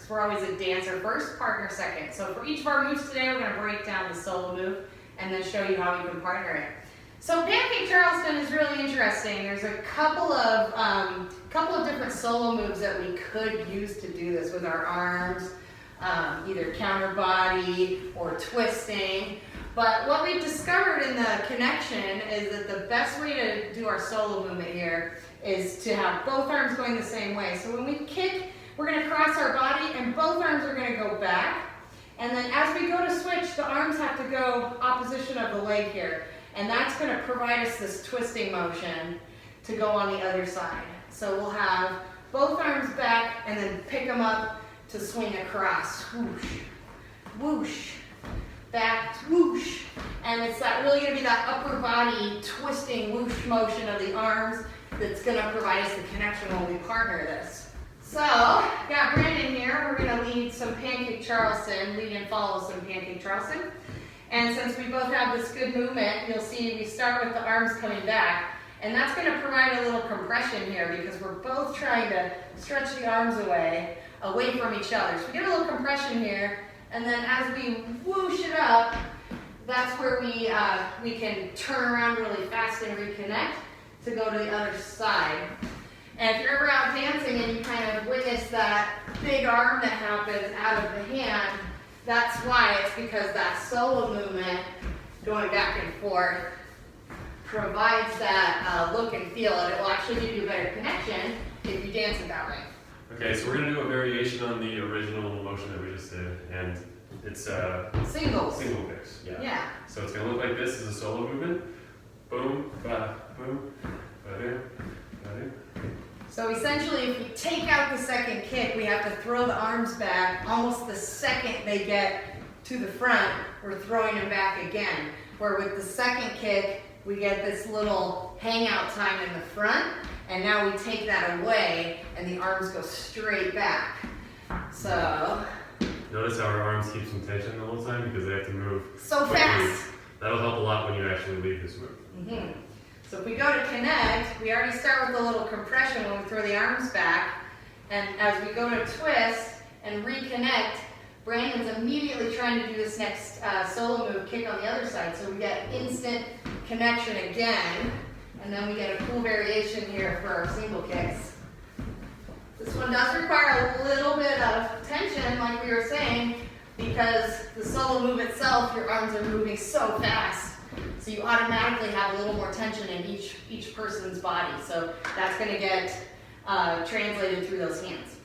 because we're always a dancer first, partner second. So for each of our moves today, we're going to break down the solo move and then show you how we can partner it. So Pancake Charleston is really interesting. There's a couple of different solo moves that we could use to do this with our arms, either counter body or twisting. But what we've discovered in the connection is that the best way to do our solo movement here is to have both arms going the same way. So when we kick, we're going to cross our body and both arms are going to go back. And then as we go to switch, the arms have to go opposition of the leg here. And that's going to provide us this twisting motion to go on the other side. So we'll have both arms back and then pick them up to swing across. Whoosh, whoosh, back, whoosh. And it's really going to be that upper body twisting whoosh motion of the arms that's going to provide us the connection when we partner this. So, got Brandon here. We're going to lead some Pancake Charleston, lead and follow some Pancake Charleston. And since we both have this good movement, you'll see we start with the arms coming back. And that's going to provide a little compression here because we're both trying to stretch the arms away from each other. So we get a little compression here. And then as we whoosh it up, that's where we can turn around really fast and reconnect to go to the other side. And if you're ever out dancing and you kind of witness that big arm that happens out of the hand, that's why. It's because that solo movement going back and forth provides that look and feel, and it will actually give you a better connection if you dance it that way. Okay, so we're going to do a variation on the original motion that we just did, and it's singles. Single kicks. Yeah. So it's going to look like this as a solo movement. Boom, ba, boom, ba-do, ba-do. So essentially, if we take out the second kick, we have to throw the arms back. Almost the second they get to the front, we're throwing them back again. Where with the second kick, we get this little hangout time in the front, and now we take that away, and the arms go straight back. So notice how our arms keep some tension the whole time because they have to move so quickly. fast. That'll help a lot when you actually leave this move. Mm-hmm. So if we go to connect, we already start with a little compression when we throw the arms back. And as we go to twist and reconnect, Brandon's immediately trying to do this next solo move, kick on the other side. So we get instant connection again. And then we get a cool variation here for our single kicks. This one does require a little bit of tension, like we were saying, because the solo move itself, your arms are moving so fast. So you automatically have a little more tension in each person's body. So that's going to get translated through those hands.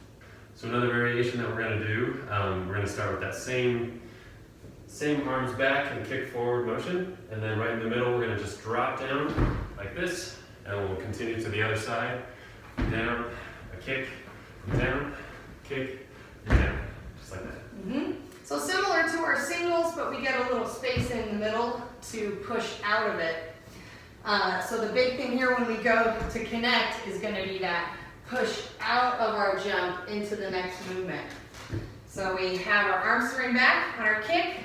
So another variation that we're going to do, we're going to start with that same arms back and kick forward motion. And then right in the middle, we're going to just drop down like this. And we'll continue to the other side. Down, a kick, down, kick, down. Just like that. Mm-hmm. So similar to our singles, but we get a little space in the middle to push out of it. So the big thing here when we go to connect is going to be that push out of our jump into the next movement. So we have our arms thrown back on our kick.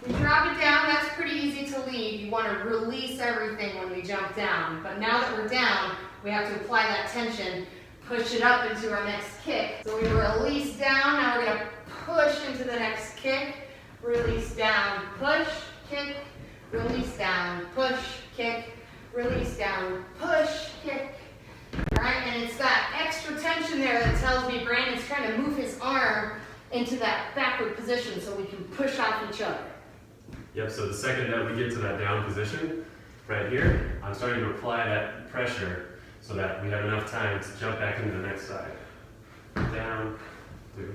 We drop it down. That's pretty easy to lead. You want to release everything when we jump down. But now that we're down, we have to apply that tension, push it up into our next kick. So we release down. Now we're going to push into the next kick. Release down, push, kick, release down, push, kick, release down, push, kick. All right, and it's that extra tension there that tells me Brandon's trying to move his arm into that backward position so we can push off each other. Yep, so the second that we get to that down position, right here, I'm starting to apply that pressure so that we have enough time to jump back into the next side. Down, two.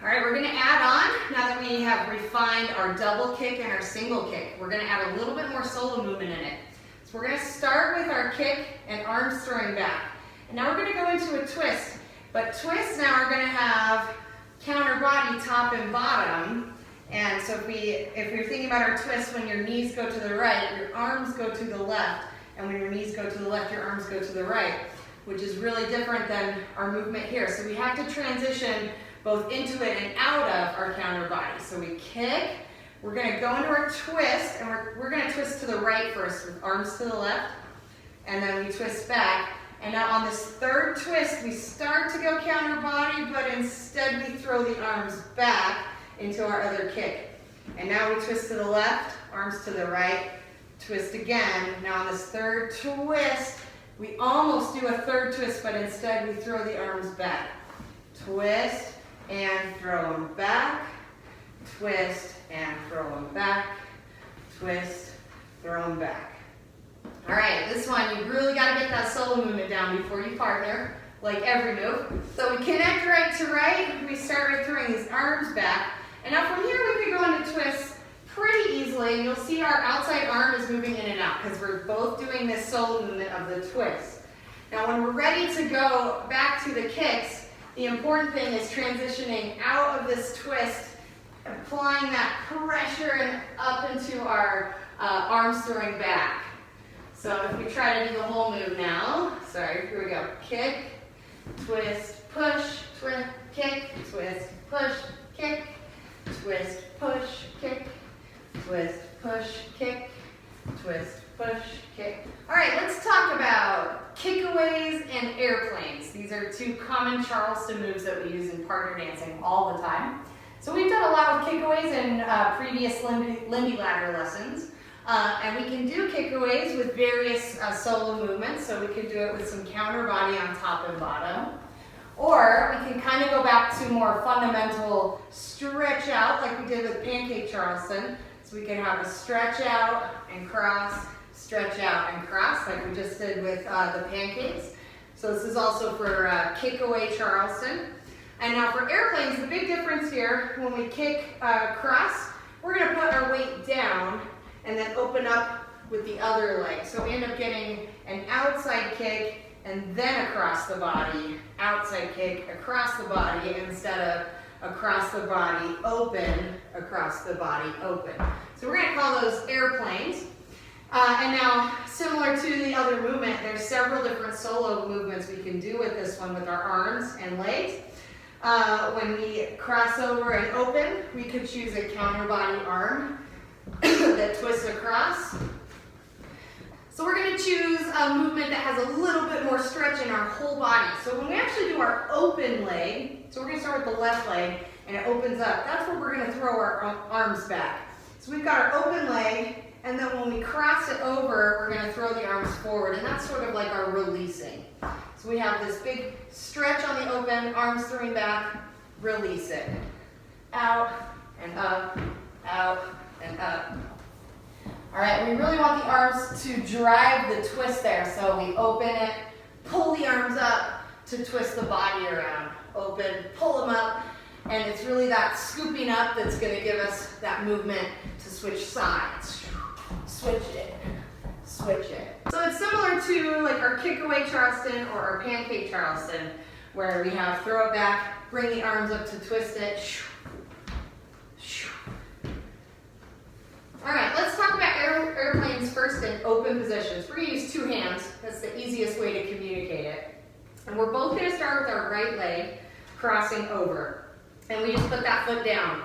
All right, we're going to add on, now that we have refined our double kick and our single kick, we're going to add a little bit more solo movement in it. So we're going to start with our kick and arms throwing back. And now we're going to go into a twist. But twists now are going to have counter body, top and bottom. And so if you're thinking about our twist, when your knees go to the right, your arms go to the left. And when your knees go to the left, your arms go to the right, which is really different than our movement here. So we have to transition both into it and out of our counter body. So we kick, we're going to go into our twist, and we're going to twist to the right first with arms to the left, and then we twist back. And now on this third twist, we start to go counter body, but instead instead we throw the arms back into our other kick. And now we twist to the left, arms to the right, twist again. Now on this third twist, we almost do a third twist, but instead we throw the arms back. Twist and throw them back, twist and throw them back, twist, throw them back. All right, this one, you really got to get that solo movement down before you partner, like every move. So we connect right to right, we start by throwing these arms back, and now from here we can go into twists pretty easily, and you'll see our outside arm is moving in and out because we're both doing this solo movement of the twist. Now when we're ready to go back to the kicks, the important thing is transitioning out of this twist, applying that pressure and up into our arms throwing back. So if we try to do the whole move now, sorry, here we go. Kick, twist, push, twist, kick, twist, push, kick, twist, push, kick, twist, push, kick, twist, push, kick. All right, let's talk about kickaways and airplanes. These are two common Charleston moves that we use in partner dancing all the time. So we've done a lot with kickaways in previous Lindy ladder lessons. And we can do kickaways with various solo movements. So we can do it with some counter body on top and bottom. Or we can kind of go back to more fundamental stretch out like we did with Pancake Charleston. So we can have a stretch out and cross, stretch out and cross like we just did with the pancakes. So this is also for kick away Charleston. And now for airplanes, the big difference here, when we kick cross, we're going to put our weight down and then open up with the other leg. So we end up getting an outside kick and then across the body, outside kick across the body instead of across the body, open, across the body, open. So we're going to call those airplanes. And now, similar to the other movement, there's several different solo movements we can do with this one with our arms and legs. When we cross over and open, we could choose a counter body arm that twists across. So we're going to choose a movement that has a little bit more stretch in our whole body. So when we actually do our open leg, so we're going to start with the left leg and it opens up, that's where we're going to throw our arms back. So we've got our open leg, and then when we cross it over, we're going to throw the arms forward, and that's sort of like our releasing. So we have this big stretch on the open, arms throwing back, release it. Out and up, out and up. All right, we really want the arms to drive the twist there. So we open it, pull the arms up to twist the body around. Open, pull them up, and it's really that scooping up that's going to give us that movement to switch sides. Switch it, switch it. So it's similar to like our kick away Charleston or our pancake Charleston, where we have throw it back, bring the arms up to twist it. All right, let's talk about airplanes first in open positions. We're going to use two hands. That's the easiest way to communicate it. And we're both going to start with our right leg crossing over. And we just put that foot down.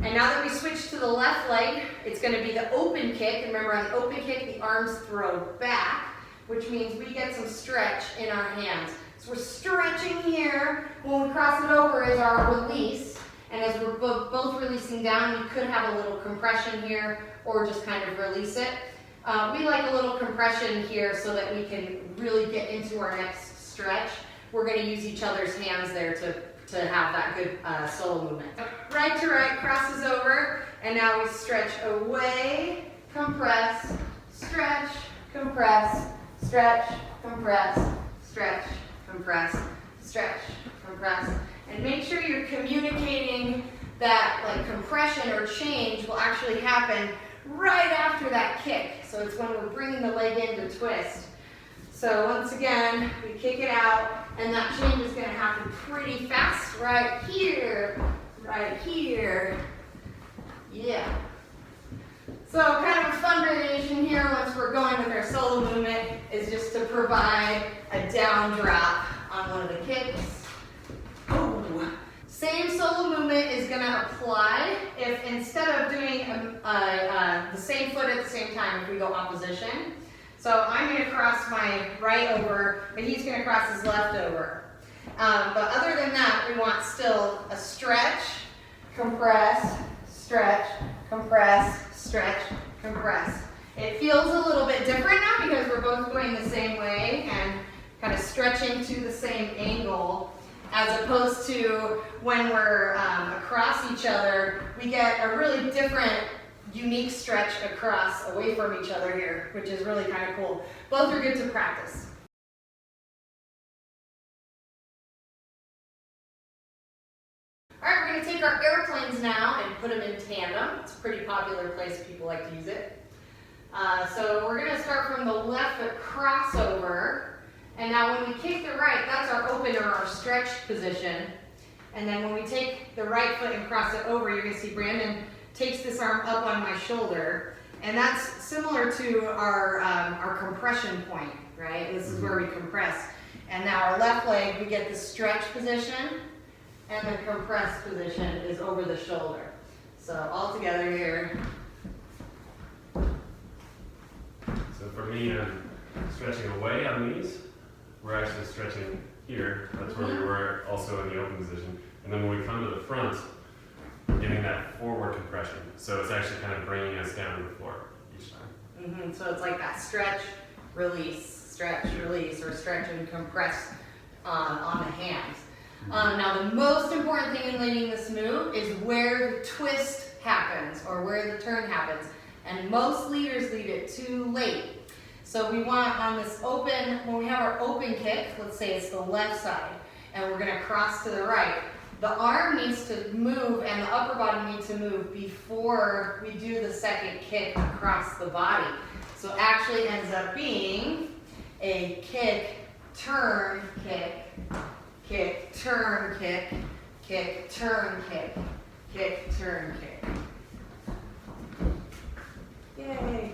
And now that we switch to the left leg, it's going to be the open kick. And remember, on the open kick, the arms throw back, which means we get some stretch in our hands. So we're stretching here. When we cross it over is our release. And as we're both releasing down, we could have a little compression here or just kind of release it. We like a little compression here so that we can really get into our next stretch. We're going to use each other's hands there to have that good solo movement. Right to right, crosses over, and now we stretch away, compress, stretch, compress, stretch, compress, stretch, compress, stretch, compress. And make sure you're communicating that like compression or change will actually happen right after that kick. So it's when we're bringing the leg in to twist. So once again, we kick it out, and that change is going to happen pretty fast right here, right here. Yeah. So kind of a fun variation here once we're going with our solo movement is just to provide a down drop on one of the kicks. Oh. Same solo movement is going to apply if instead of doing the same foot at the same time, if we go opposition. So I'm going to cross my right over, but he's going to cross his left over. But other than that, we want still a stretch, compress, stretch, compress, stretch, compress. It feels a little bit different now because we're both going the same way and kind of stretching to the same angle, as opposed to when we're across each other, we get a really different, unique stretch across away from each other here, which is really kind of cool. Both are good to practice. All right, we're going to take our airplanes now and put them in tandem. It's a pretty popular place people like to use it. So we're going to start from the left foot crossover. And now when we kick the right, that's our open or our stretched position. And then when we take the right foot and cross it over, you're going to see Brandon takes this arm up on my shoulder. And that's similar to our compression point, right? This is where we compress. And now our left leg, we get the stretch position, and the compressed position is over the shoulder. So all together here. So for me, I'm stretching away on these. We're actually stretching here. That's where we were also in the open position. And then when we come to the front, we're getting that forward compression. So it's actually kind of bringing us down to the floor each time. So it's like that stretch, release, or stretch and compress on the hands. Now the most important thing in leading this move is where the twist happens or where the turn happens. And most leaders lead it too late. So we want on this open, when we have our open kick, let's say it's the left side, and we're going to cross to the right, the arm needs to move and the upper body needs to move before we do the second kick across the body. So it actually ends up being a kick, turn, kick, kick, turn, kick, kick, turn, kick, kick, turn, kick. Yay!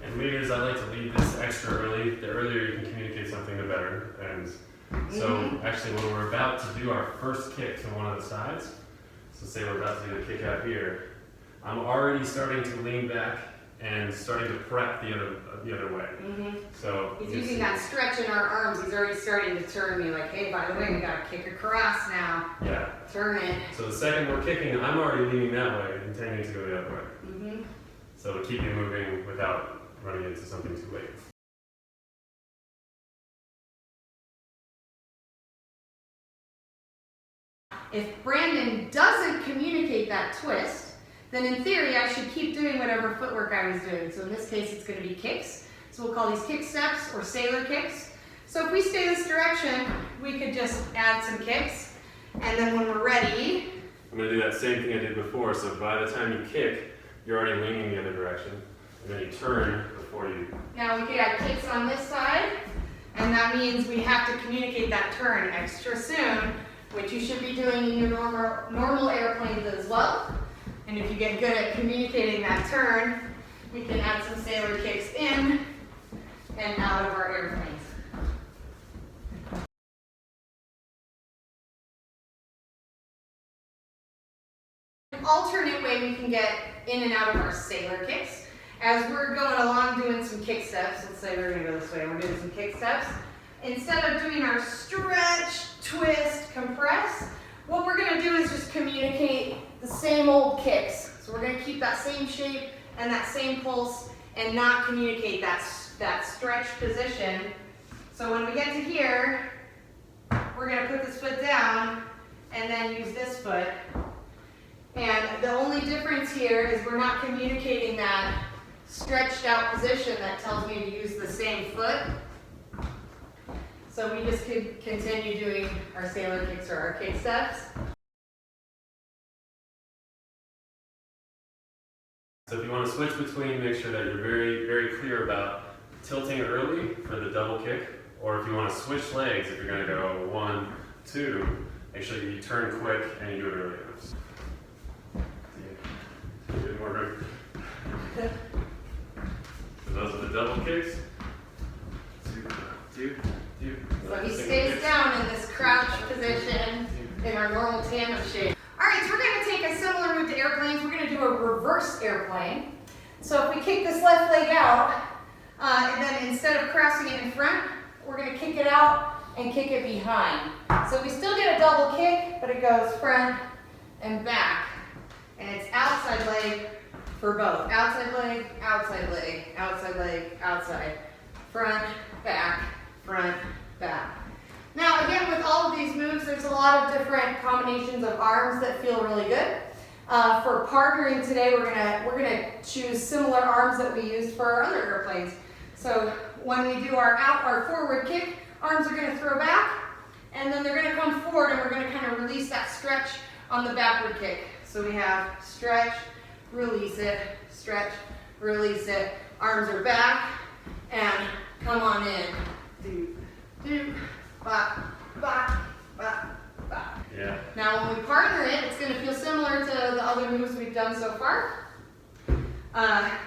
And leaders, I like to lead this extra early. The earlier you can communicate something, the better. And so actually when we're about to do our first kick to one of the sides, so say we're about to do the kick out here, I'm already starting to lean back and starting to prep the other way. So he's using that stretch in our arms. He's already starting to turn me like, hey, by the way, we got to kick across now. Yeah. Turn it. So the second we're kicking, I'm already leaning that way, intending to go the other way. So to keep you moving without running into something too late. If Brandon doesn't communicate that twist, then in theory I should keep doing whatever footwork I was doing. So in this case it's going to be kicks. So we'll call these kick steps or sailor kicks. So if we stay this direction, we could just add some kicks. And then when we're ready, I'm going to do that same thing I did before. So by the time you kick, you're already leaning the other direction. And then you turn before you... Now we could add kicks on this side. And that means we have to communicate that turn extra soon, which you should be doing in your normal airplanes as well. And if you get good at communicating that turn, we can add some sailor kicks in and out of our airplanes. An alternate way we can get in and out of our sailor kicks. As we're going along doing some kick steps, let's say we're going to go this way, we're doing some kick steps. Instead of doing our stretch, twist, compress, what we're going to do is just communicate the same old kicks. So we're going to keep that same shape and that same pulse and not communicate that stretch position. So when we get to here, we're going to put this foot down and then use this foot. And the only difference here is we're not communicating that stretched out position that tells me to use the same foot. So we just could continue doing our sailor kicks or our kick steps. So if you want to switch between, make sure that you're very, very clear about tilting early for the double kick, or if you want to switch legs, if you're going to go 1, 2, make sure you turn quick and you do it early enough. Get more room. So those are the double kicks. 2, 2. So he stays down in this crouch position in our normal tandem shape. All right, so we're going to take a similar move to airplanes. We're going to do a reverse airplane. So if we kick this left leg out, and then instead of crossing it in front, we're going to kick it out and kick it behind. So we still get a double kick, but it goes front and back. And it's outside leg for both. Outside leg, outside leg, outside leg, outside. Front, back, front, back. Now again, with all of these moves, there's a lot of different combinations of arms that feel really good. For partnering today, we're gonna choose similar arms that we used for our other airplanes. So when we do our forward kick, arms are gonna throw back, and then they're gonna come forward, and we're gonna kind of release that stretch on the backward kick. So we have stretch, release it, stretch, release it. Arms are back, and come on in. Do, bop, bop, bop, bop. Yeah. Now when we partner it, it's going to feel similar to the other moves we've done so far.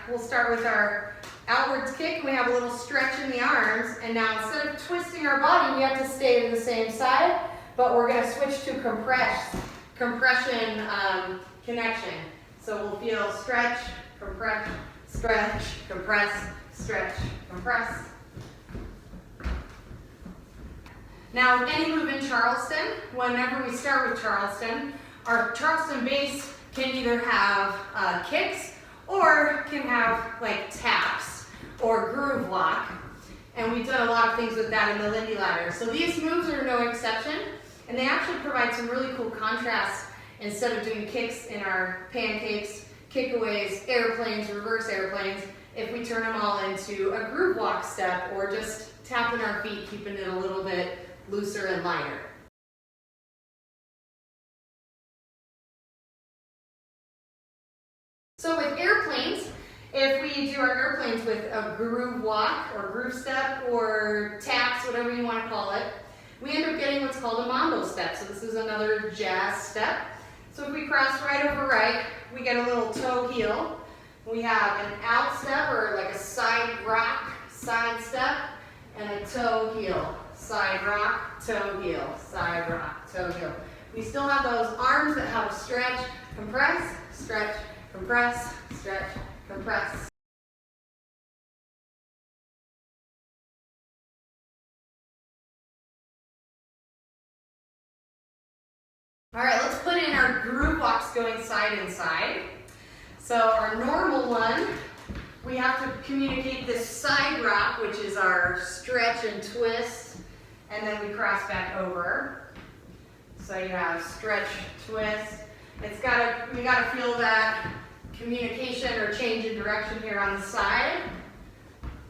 We'll start with our outwards kick. We have a little stretch in the arms, and now instead of twisting our body, we have to stay to the same side, but we're going to switch to compression connection. So we'll feel stretch, compress, stretch, compress, stretch, compress. Now, with any move in Charleston, whenever we start with Charleston, our Charleston base can either have kicks or can have like taps or groove lock. And we've done a lot of things with that in the Lindy ladder. So these moves are no exception, and they actually provide some really cool contrast. Instead of doing kicks in our pancakes, kickaways, airplanes, reverse airplanes, if we turn them all into a groove walk step or just tapping our feet, keeping it a little bit looser and lighter. So with airplanes, if we do our airplanes with a groove walk or groove step or taps, whatever you want to call it, we end up getting what's called a Mambo Step. So this is another jazz step. So if we cross right over right, we get a little toe heel. We have an out step or like a side rock, side step, and a toe heel. Side rock, toe heel, side rock, toe heel. We still have those arms that have a stretch, compress, stretch, compress, stretch, compress. All right, let's put in our groove walks going side and side. So our normal one, we have to communicate this side rock, which is our stretch and twist, and then we cross back over. So you have stretch, twist. We gotta feel that communication or change in direction here on the side.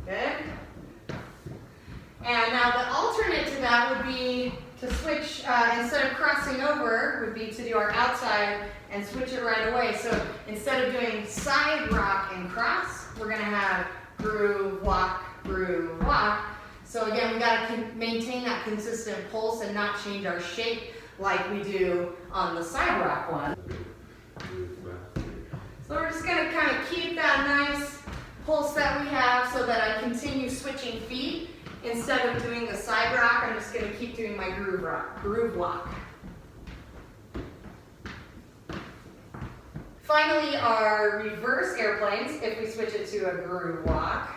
Good. And now the alternate to that would be to switch, instead of crossing over, would be to do our outside and switch it right away. So instead of doing side rock and cross, we're gonna have groove, walk, groove, walk. So again, we gotta maintain that consistent pulse and not change our shape like we do on the side rock one. So we're just gonna kind of keep that nice pulse that we have so that I continue switching feet. Instead of doing the side rock, I'm just gonna keep doing my groove walk. Finally, our reverse airplanes, if we switch it to a groove walk.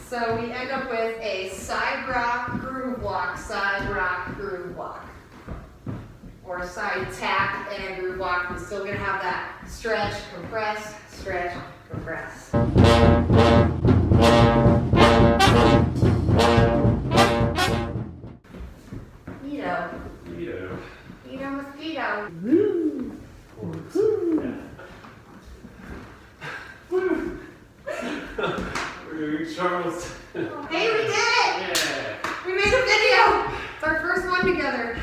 So we end up with a side rock, groove walk, side rock, groove walk. Or a side tap and a groove walk. We're still gonna have that stretch, compress, stretch, compress. Neato mosquito. Woo! Woo! We're doing Charleston. Hey, we did it! Yeah! We made a video! It's our first one together.